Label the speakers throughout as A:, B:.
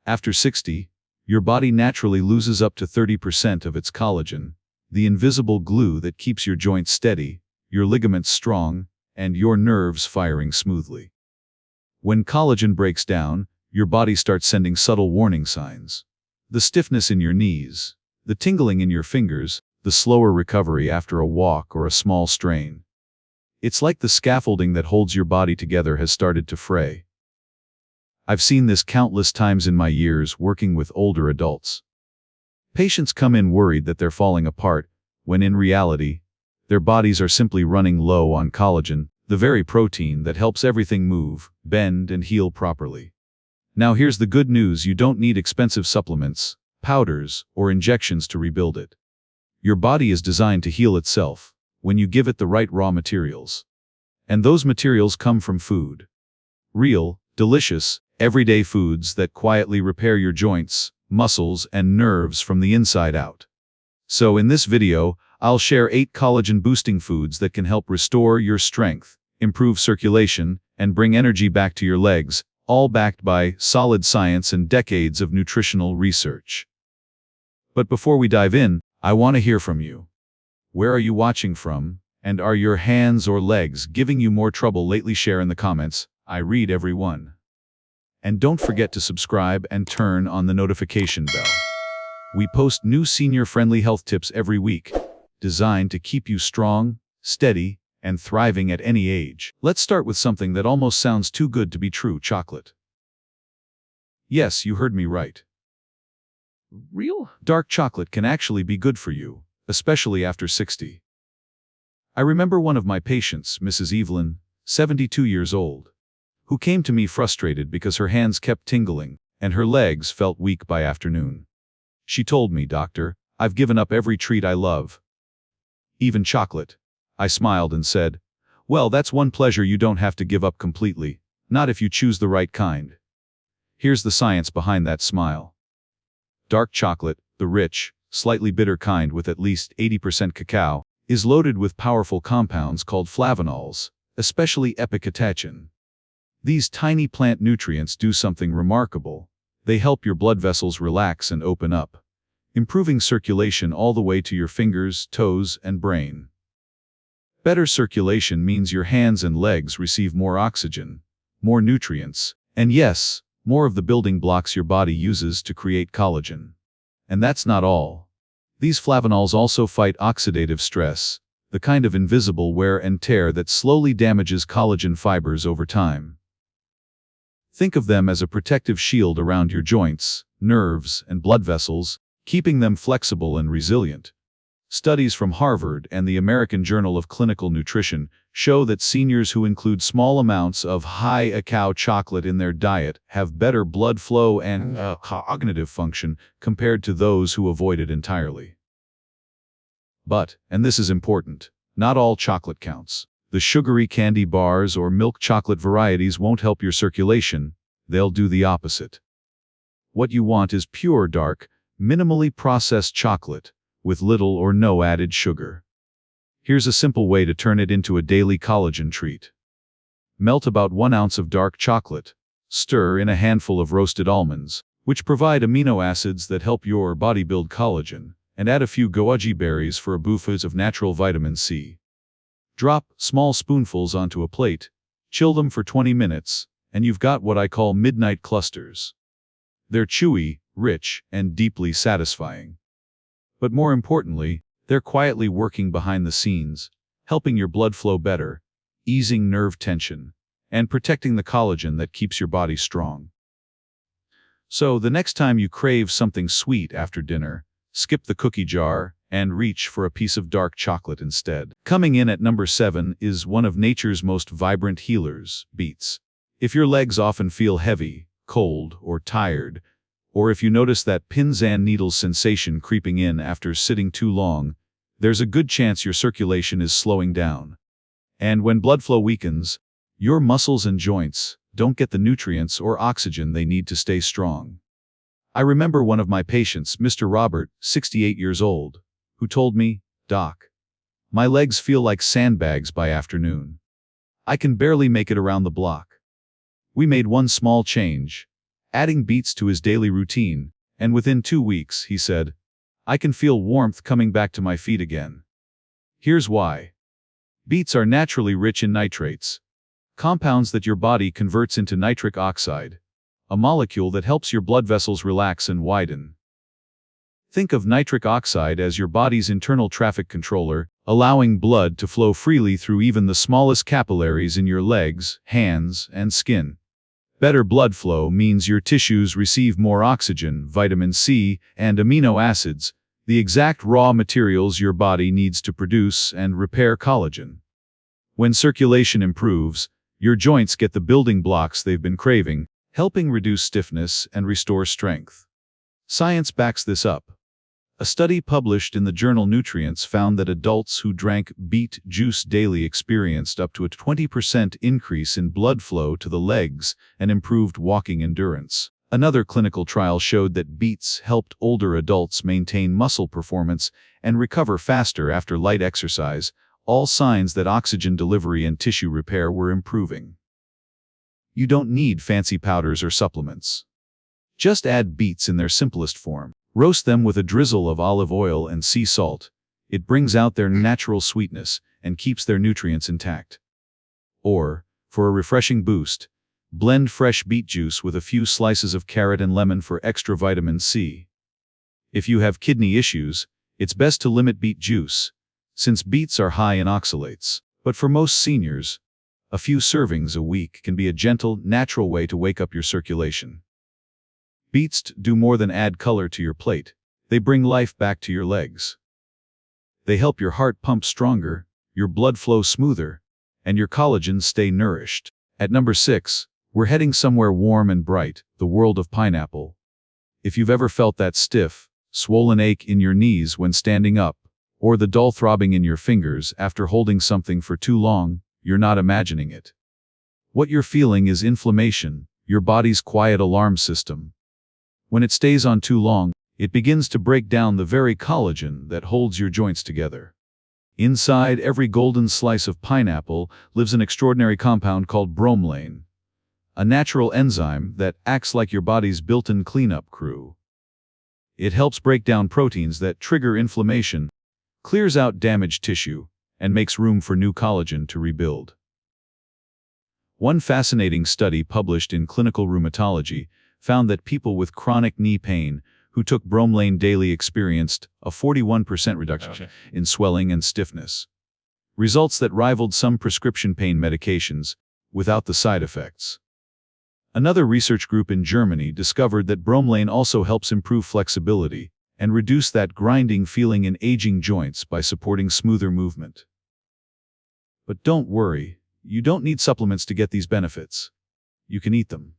A: After 60, your body naturally loses up to 30% of its collagen, the invisible glue that keeps your joints steady, your ligaments strong, and your nerves firing smoothly. When collagen breaks down, your body starts sending subtle warning signs. The stiffness in your knees, the tingling in your fingers, the slower recovery after a walk or a small strain. It's like the scaffolding that holds your body together has started to fray. I've seen this countless times in my years working with older adults. Patients come in worried that they're falling apart, when in reality, their bodies are simply running low on collagen, the very protein that helps everything move, bend, and heal properly. Now here's the good news: you don't need expensive supplements, powders, or injections to rebuild it. Your body is designed to heal itself when you give it the right raw materials. And those materials come from food. Real, delicious, everyday foods that quietly repair your joints, muscles, and nerves from the inside out. So in this video, I'll share 8 collagen-boosting foods that can help restore your strength, improve circulation, and bring energy back to your legs, all backed by solid science and decades of nutritional research. But before we dive in, I want to hear from you. Where are you watching from, and are your hands or legs giving you more trouble lately? Share in the comments. I read every one. And don't forget to subscribe and turn on the notification bell. We post new senior-friendly health tips every week, designed to keep you strong, steady, and thriving at any age. Let's start with something that almost sounds too good to be true: chocolate. Yes, you heard me right. Real dark chocolate can actually be good for you, especially after 60. I remember one of my patients, Mrs. Evelyn, 72 years old, who came to me frustrated because her hands kept tingling and her legs felt weak by afternoon. She told me, "Doctor, I've given up every treat I love, even chocolate." I smiled and said, "Well, that's one pleasure you don't have to give up completely, not if you choose the right kind." Here's the science behind that smile. Dark chocolate, the rich, slightly bitter kind with at least 80% cacao, is loaded with powerful compounds called flavonols, especially epicatechin. These tiny plant nutrients do something remarkable. They help your blood vessels relax and open up, improving circulation all the way to your fingers, toes, and brain. Better circulation means your hands and legs receive more oxygen, more nutrients, and yes, more of the building blocks your body uses to create collagen. And that's not all. These flavonols also fight oxidative stress, the kind of invisible wear and tear that slowly damages collagen fibers over time. Think of them as a protective shield around your joints, nerves, and blood vessels, keeping them flexible and resilient. Studies from Harvard and the American Journal of Clinical Nutrition show that seniors who include small amounts of high cacao chocolate in their diet have better blood flow and cognitive function compared to those who avoid it entirely. But, and this is important, not all chocolate counts. The sugary candy bars or milk chocolate varieties won't help your circulation, they'll do the opposite. What you want is pure, dark, minimally processed chocolate, with little or no added sugar. Here's a simple way to turn it into a daily collagen treat. Melt about 1 ounce of dark chocolate. Stir in a handful of roasted almonds, which provide amino acids that help your body build collagen, and add a few goji berries for a boost of natural vitamin C. Drop small spoonfuls onto a plate, chill them for 20 minutes, and you've got what I call midnight clusters. They're chewy, rich, and deeply satisfying. But more importantly, they're quietly working behind the scenes, helping your blood flow better, easing nerve tension, and protecting the collagen that keeps your body strong. So the next time you crave something sweet after dinner, skip the cookie jar and reach for a piece of dark chocolate instead. Coming in at number 7 is one of nature's most vibrant healers, beets. If your legs often feel heavy, cold, or tired, or if you notice that pins and needles sensation creeping in after sitting too long, there's a good chance your circulation is slowing down. And when blood flow weakens, your muscles and joints don't get the nutrients or oxygen they need to stay strong. I remember one of my patients, Mr. Robert, 68 years old, who told me, "Doc, my legs feel like sandbags by afternoon. I can barely make it around the block." We made one small change. adding beets to his daily routine, and within 2 weeks, he said, "I can feel warmth coming back to my feet again." Here's why. Beets are naturally rich in nitrates, compounds that your body converts into nitric oxide, a molecule that helps your blood vessels relax and widen. Think of nitric oxide as your body's internal traffic controller, allowing blood to flow freely through even the smallest capillaries in your legs, hands, and skin. Better blood flow means your tissues receive more oxygen, vitamin C, and amino acids, the exact raw materials your body needs to produce and repair collagen. When circulation improves, your joints get the building blocks they've been craving, helping reduce stiffness and restore strength. Science backs this up. A study published in the journal Nutrients found that adults who drank beet juice daily experienced up to a 20% increase in blood flow to the legs and improved walking endurance. Another clinical trial showed that beets helped older adults maintain muscle performance and recover faster after light exercise, all signs that oxygen delivery and tissue repair were improving. You don't need fancy powders or supplements. Just add beets in their simplest form. Roast them with a drizzle of olive oil and sea salt. It brings out their natural sweetness and keeps their nutrients intact. Or, for a refreshing boost, blend fresh beet juice with a few slices of carrot and lemon for extra vitamin C. If you have kidney issues, it's best to limit beet juice, since beets are high in oxalates. But for most seniors, a few servings a week can be a gentle, natural way to wake up your circulation. Beets do more than add color to your plate. They bring life back to your legs. They help your heart pump stronger, your blood flow smoother, and your collagen stay nourished. At number 6, we're heading somewhere warm and bright, the world of pineapple. If you've ever felt that stiff, swollen ache in your knees when standing up, or the dull throbbing in your fingers after holding something for too long, you're not imagining it. What you're feeling is inflammation, your body's quiet alarm system. When it stays on too long, it begins to break down the very collagen that holds your joints together. Inside every golden slice of pineapple lives an extraordinary compound called bromelain, a natural enzyme that acts like your body's built-in cleanup crew. It helps break down proteins that trigger inflammation, clears out damaged tissue, and makes room for new collagen to rebuild. One fascinating study published in Clinical Rheumatology found that people with chronic knee pain who took bromelain daily experienced a 41% reduction in swelling and stiffness. Results that rivaled some prescription pain medications without the side effects. Another research group in Germany discovered that bromelain also helps improve flexibility and reduce that grinding feeling in aging joints by supporting smoother movement. But don't worry, you don't need supplements to get these benefits. You can eat them.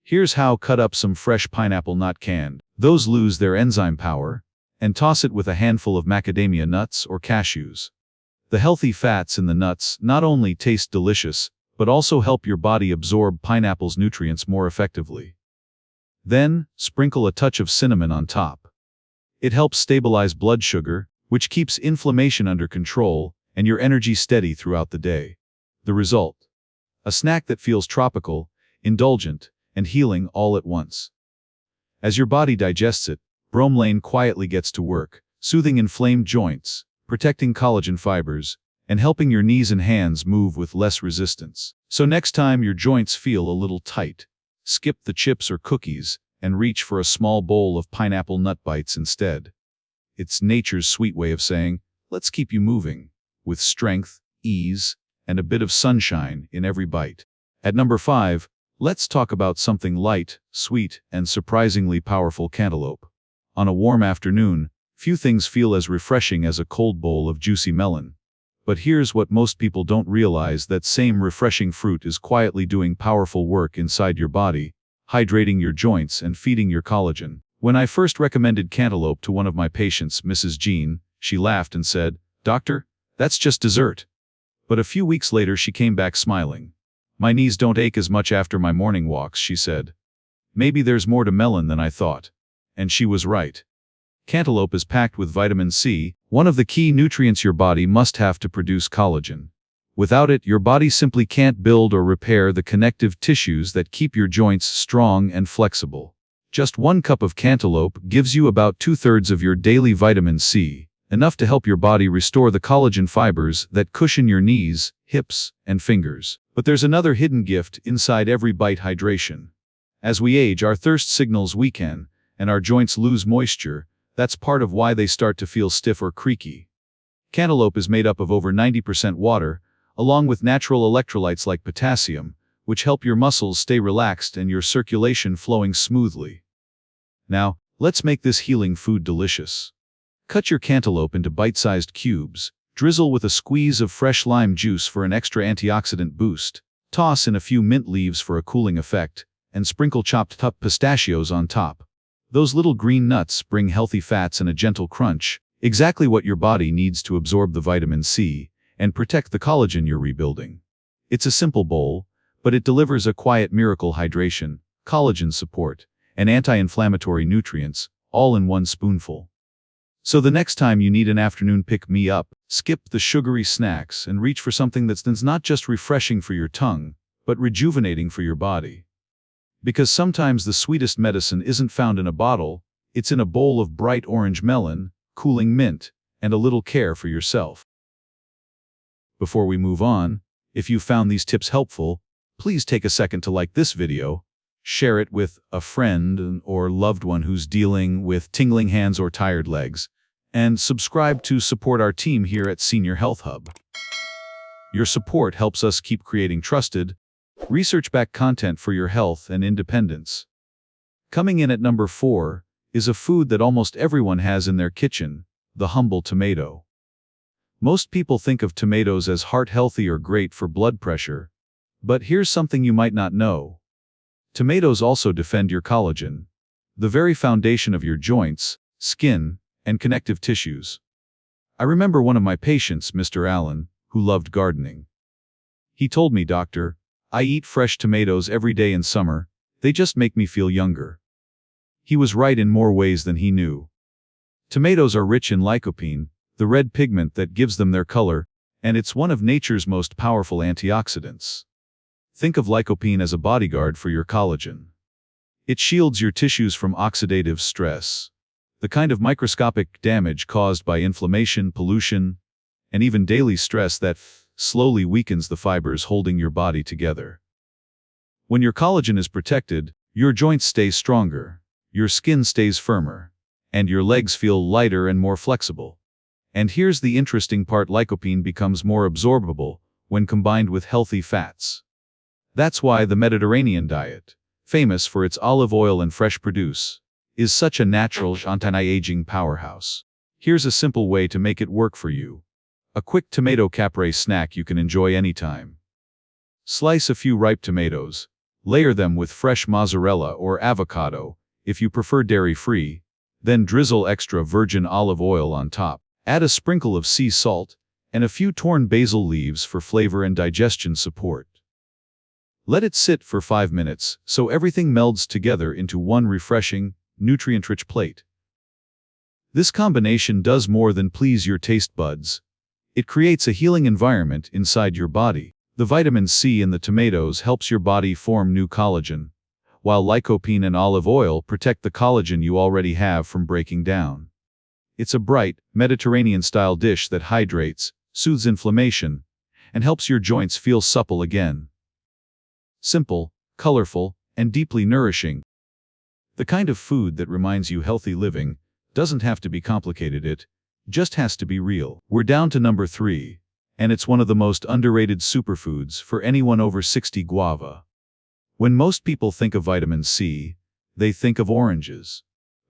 A: Here's how: cut up some fresh pineapple, not canned. Those lose their enzyme power, and toss it with a handful of macadamia nuts or cashews. The healthy fats in the nuts not only taste delicious, but also help your body absorb pineapple's nutrients more effectively. Then, sprinkle a touch of cinnamon on top. It helps stabilize blood sugar, which keeps inflammation under control, and your energy steady throughout the day. The result? A snack that feels tropical, indulgent, and healing all at once. As your body digests it, bromelain quietly gets to work, soothing inflamed joints, protecting collagen fibers, and helping your knees and hands move with less resistance. So next time your joints feel a little tight, skip the chips or cookies and reach for a small bowl of pineapple nut bites instead. It's nature's sweet way of saying, let's keep you moving, with strength, ease, and a bit of sunshine in every bite. At number 5, let's talk about something light, sweet, and surprisingly powerful: cantaloupe. On a warm afternoon, few things feel as refreshing as a cold bowl of juicy melon. But here's what most people don't realize: that same refreshing fruit is quietly doing powerful work inside your body, hydrating your joints and feeding your collagen. When I first recommended cantaloupe to one of my patients, Mrs. Jean, she laughed and said, "Doctor, that's just dessert." But a few weeks later she came back smiling. "My knees don't ache as much after my morning walks," she said. "Maybe there's more to melon than I thought." And she was right. Cantaloupe is packed with vitamin C, one of the key nutrients your body must have to produce collagen. Without it, your body simply can't build or repair the connective tissues that keep your joints strong and flexible. Just 1 cup of cantaloupe gives you about 2/3 of your daily vitamin C, enough to help your body restore the collagen fibers that cushion your knees, hips, and fingers. But there's another hidden gift inside every bite: hydration. As we age, our thirst signals weaken, and our joints lose moisture. That's part of why they start to feel stiff or creaky. Cantaloupe is made up of over 90% water, along with natural electrolytes like potassium, which help your muscles stay relaxed and your circulation flowing smoothly. Now, let's make this healing food delicious. Cut your cantaloupe into bite-sized cubes, drizzle with a squeeze of fresh lime juice for an extra antioxidant boost, toss in a few mint leaves for a cooling effect, and sprinkle chopped up pistachios on top. Those little green nuts bring healthy fats and a gentle crunch, exactly what your body needs to absorb the vitamin C and protect the collagen you're rebuilding. It's a simple bowl, but it delivers a quiet miracle: hydration, collagen support, and anti-inflammatory nutrients, all in one spoonful. So the next time you need an afternoon pick-me-up, skip the sugary snacks and reach for something that's not just refreshing for your tongue, but rejuvenating for your body. Because sometimes the sweetest medicine isn't found in a bottle, it's in a bowl of bright orange melon, cooling mint, and a little care for yourself. Before we move on, if you found these tips helpful, please take a second to like this video, share it with a friend or loved one who's dealing with tingling hands or tired legs, and subscribe to support our team here at Senior Health Hub. Your support helps us keep creating trusted, research-backed content for your health and independence. Coming in at number 4 is a food that almost everyone has in their kitchen: the humble tomato. Most people think of tomatoes as heart-healthy or great for blood pressure, but here's something you might not know. Tomatoes also defend your collagen, the very foundation of your joints, skin, and connective tissues. I remember one of my patients, Mr. Allen, who loved gardening. He told me, "Doctor, I eat fresh tomatoes every day in summer. They just make me feel younger." He was right in more ways than he knew. Tomatoes are rich in lycopene, the red pigment that gives them their color, and it's one of nature's most powerful antioxidants. Think of lycopene as a bodyguard for your collagen. It shields your tissues from oxidative stress, the kind of microscopic damage caused by inflammation, pollution, and even daily stress that slowly weakens the fibers holding your body together. When your collagen is protected, your joints stay stronger, your skin stays firmer, and your legs feel lighter and more flexible. And here's the interesting part: lycopene becomes more absorbable when combined with healthy fats. That's why the Mediterranean diet, famous for its olive oil and fresh produce, is such a natural anti-aging powerhouse. Here's a simple way to make it work for you: a quick tomato capre snack you can enjoy anytime. Slice a few ripe tomatoes, layer them with fresh mozzarella or avocado, if you prefer dairy-free, then drizzle extra virgin olive oil on top. Add a sprinkle of sea salt and a few torn basil leaves for flavor and digestion support. Let it sit for 5 minutes so everything melds together into one refreshing, nutrient-rich plate. This combination does more than please your taste buds. It creates a healing environment inside your body. The vitamin C in the tomatoes helps your body form new collagen, while lycopene and olive oil protect the collagen you already have from breaking down. It's a bright, Mediterranean-style dish that hydrates, soothes inflammation, and helps your joints feel supple again. Simple, colorful, and deeply nourishing. The kind of food that reminds you healthy living doesn't have to be complicated, it just has to be real. We're down to number 3, and it's one of the most underrated superfoods for anyone over 60: guava. When most people think of vitamin C, they think of oranges.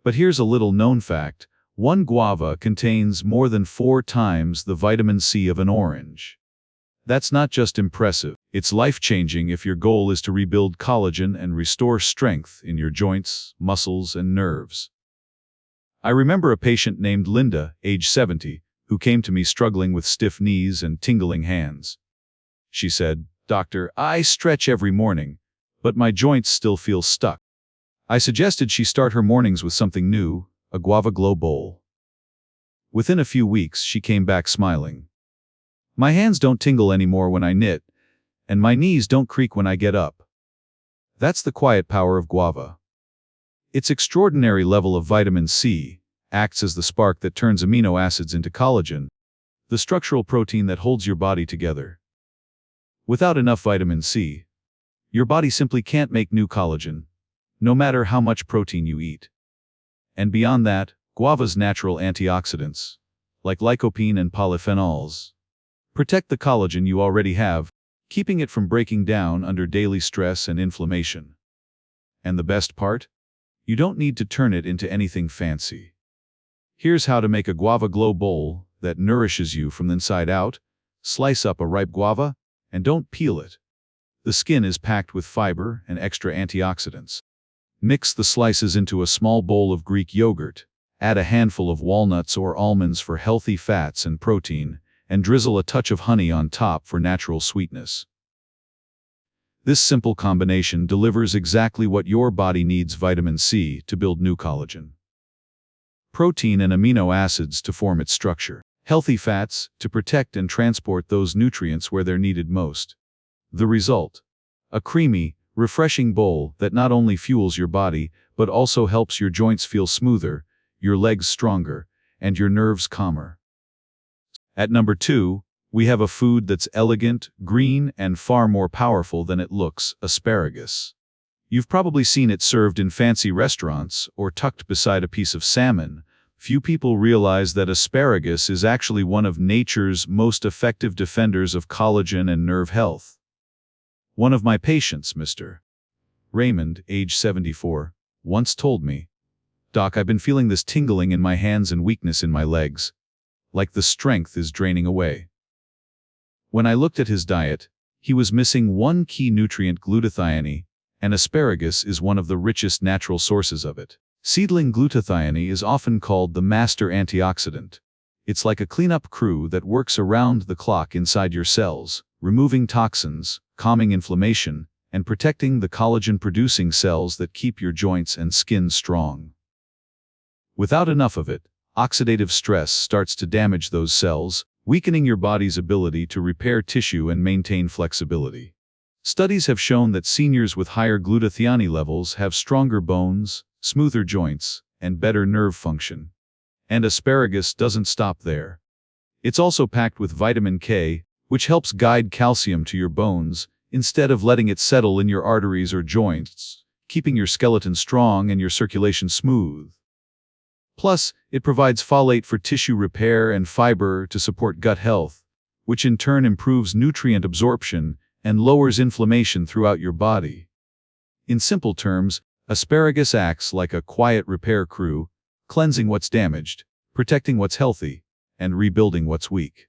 A: But here's a little known fact: one guava contains more than 4 times the vitamin C of an orange. That's not just impressive, it's life-changing if your goal is to rebuild collagen and restore strength in your joints, muscles, and nerves. I remember a patient named Linda, age 70, who came to me struggling with stiff knees and tingling hands. She said, "Doctor, I stretch every morning, but my joints still feel stuck." I suggested she start her mornings with something new: a guava glow bowl. Within a few weeks, she came back smiling. My hands don't tingle anymore when I knit, and my knees don't creak when I get up. That's the quiet power of guava. Its extraordinary level of vitamin C acts as the spark that turns amino acids into collagen, the structural protein that holds your body together. Without enough vitamin C, your body simply can't make new collagen, no matter how much protein you eat. And beyond that, guava's natural antioxidants, like lycopene and polyphenols, protect the collagen you already have, keeping it from breaking down under daily stress and inflammation. And the best part? You don't need to turn it into anything fancy. Here's how to make a guava glow bowl that nourishes you from the inside out. Slice up a ripe guava, and don't peel it. The skin is packed with fiber and extra antioxidants. Mix the slices into a small bowl of Greek yogurt, add a handful of walnuts or almonds for healthy fats and protein, and drizzle a touch of honey on top for natural sweetness. This simple combination delivers exactly what your body needs: vitamin C to build new collagen, protein and amino acids to form its structure, healthy fats to protect and transport those nutrients where they're needed most. The result: a creamy, refreshing bowl that not only fuels your body, but also helps your joints feel smoother, your legs stronger, and your nerves calmer. At number 2, we have a food that's elegant, green, and far more powerful than it looks: asparagus. You've probably seen it served in fancy restaurants or tucked beside a piece of salmon. Few people realize that asparagus is actually one of nature's most effective defenders of collagen and nerve health. One of my patients, Mr. Raymond, age 74, once told me, "Doc, I've been feeling this tingling in my hands and weakness in my legs, like the strength is draining away." When I looked at his diet, he was missing one key nutrient: glutathione, and asparagus is one of the richest natural sources of it. Seedling glutathione is often called the master antioxidant. It's like a cleanup crew that works around the clock inside your cells, removing toxins, calming inflammation, and protecting the collagen-producing cells that keep your joints and skin strong. Without enough of it, oxidative stress starts to damage those cells, weakening your body's ability to repair tissue and maintain flexibility. Studies have shown that seniors with higher glutathione levels have stronger bones, smoother joints, and better nerve function. And asparagus doesn't stop there. It's also packed with vitamin K, which helps guide calcium to your bones, instead of letting it settle in your arteries or joints, keeping your skeleton strong and your circulation smooth. Plus, it provides folate for tissue repair and fiber to support gut health, which in turn improves nutrient absorption and lowers inflammation throughout your body. In simple terms, asparagus acts like a quiet repair crew, cleansing what's damaged, protecting what's healthy, and rebuilding what's weak.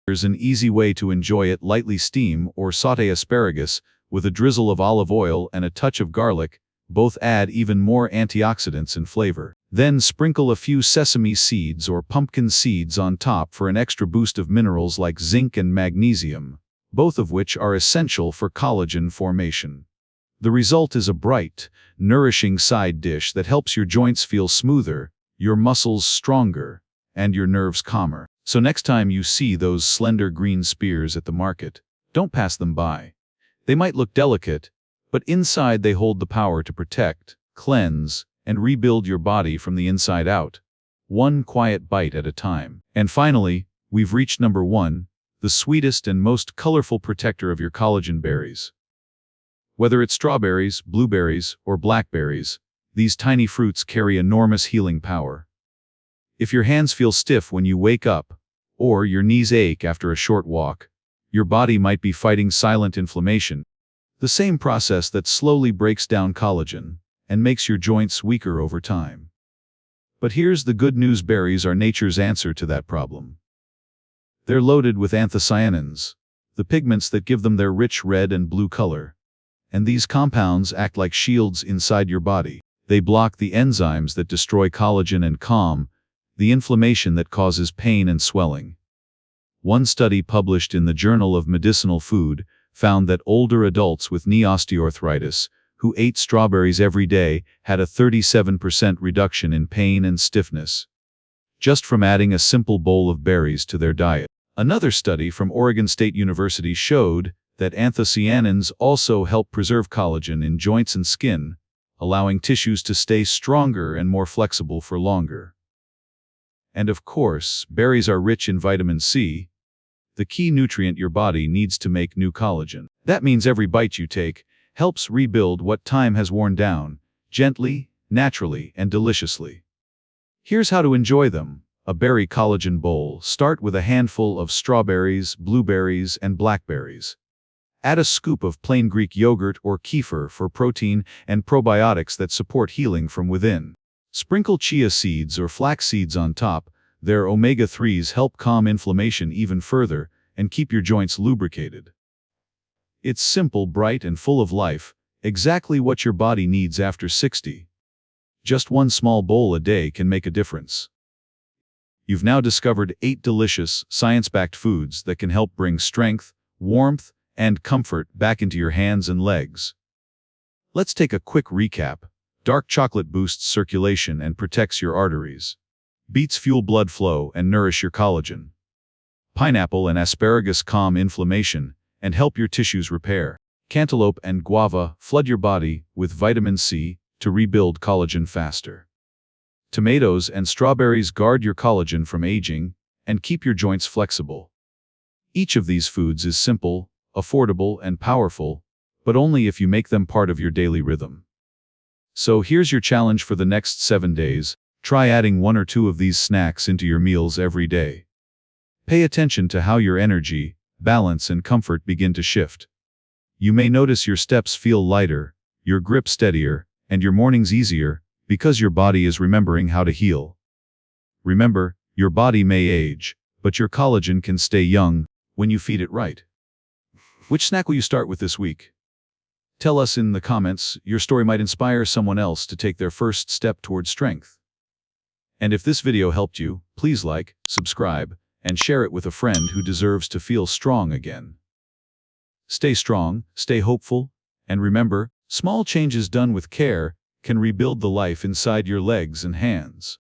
A: There's an easy way to enjoy it: lightly steam or sauté asparagus with a drizzle of olive oil and a touch of garlic. Both add even more antioxidants and flavor. Then sprinkle a few sesame seeds or pumpkin seeds on top for an extra boost of minerals like zinc and magnesium, both of which are essential for collagen formation. The result is a bright, nourishing side dish that helps your joints feel smoother, your muscles stronger, and your nerves calmer. So next time you see those slender green spears at the market, don't pass them by. They might look delicate, but inside they hold the power to protect, cleanse, and rebuild your body from the inside out, one quiet bite at a time. And finally, we've reached number 1, the sweetest and most colorful protector of your collagen: berries. Whether it's strawberries, blueberries, or blackberries, these tiny fruits carry enormous healing power. If your hands feel stiff when you wake up, or your knees ache after a short walk, your body might be fighting silent inflammation, the same process that slowly breaks down collagen and makes your joints weaker over time. But here's the good news: berries are nature's answer to that problem. They're loaded with anthocyanins, the pigments that give them their rich red and blue color. And these compounds act like shields inside your body. They block the enzymes that destroy collagen and calm the inflammation that causes pain and swelling. One study published in the Journal of Medicinal Food found that older adults with knee osteoarthritis who ate strawberries every day had a 37% reduction in pain and stiffness, just from adding a simple bowl of berries to their diet. Another study from Oregon State University showed that anthocyanins also help preserve collagen in joints and skin, allowing tissues to stay stronger and more flexible for longer. And of course, berries are rich in vitamin C, the key nutrient your body needs to make new collagen. That means every bite you take helps rebuild what time has worn down, gently, naturally, and deliciously. Here's how to enjoy them. A berry collagen bowl. Start with a handful of strawberries, blueberries, and blackberries. Add a scoop of plain Greek yogurt or kefir for protein and probiotics that support healing from within. Sprinkle chia seeds or flax seeds on top. Their omega-3s help calm inflammation even further and keep your joints lubricated. It's simple, bright, and full of life, exactly what your body needs after 60. Just one small bowl a day can make a difference. You've now discovered 8 delicious, science-backed foods that can help bring strength, warmth, and comfort back into your hands and legs. Let's take a quick recap. Dark chocolate boosts circulation and protects your arteries. Beets fuel blood flow and nourish your collagen. Pineapple and asparagus calm inflammation and help your tissues repair. Cantaloupe and guava flood your body with vitamin C to rebuild collagen faster. Tomatoes and strawberries guard your collagen from aging and keep your joints flexible. Each of these foods is simple, affordable, and powerful, but only if you make them part of your daily rhythm. So here's your challenge for the next 7 days. Try adding 1 or 2 of these snacks into your meals every day. Pay attention to how your energy, balance, and comfort begin to shift. You may notice your steps feel lighter, your grip steadier, and your mornings easier, because your body is remembering how to heal. Remember, your body may age, but your collagen can stay young when you feed it right. Which snack will you start with this week? Tell us in the comments. Your story might inspire someone else to take their first step towards strength. And if this video helped you, please like, subscribe, and share it with a friend who deserves to feel strong again. Stay strong, stay hopeful, and remember, small changes done with care can rebuild the life inside your legs and hands.